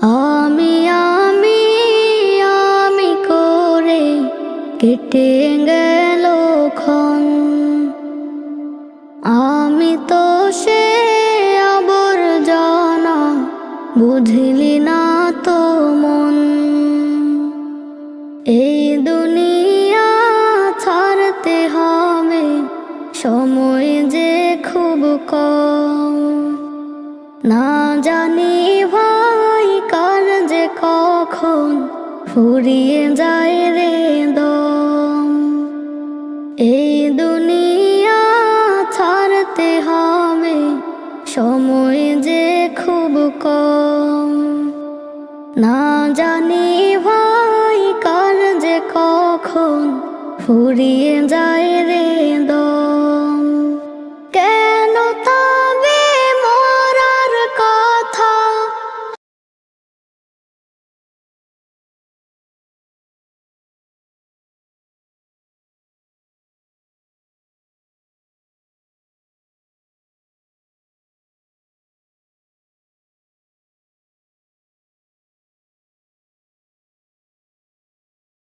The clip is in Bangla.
আমি আমি আমি করে কেটে গেল ক্ষণ। আমি তো সে আবর্জনা, বুঝলি না তো মন। এই দুনিয়া ছাড়তে হবে, সময় যে খুব কম। না জানি ভাই কার যে কখন ফুরিয়ে যায় রে দম। এই দুনিয়া ছাড়তে হবে, সময় যে খুব কম। না জানি ভাই কার যে কখন ফুরিয়ে যায় রে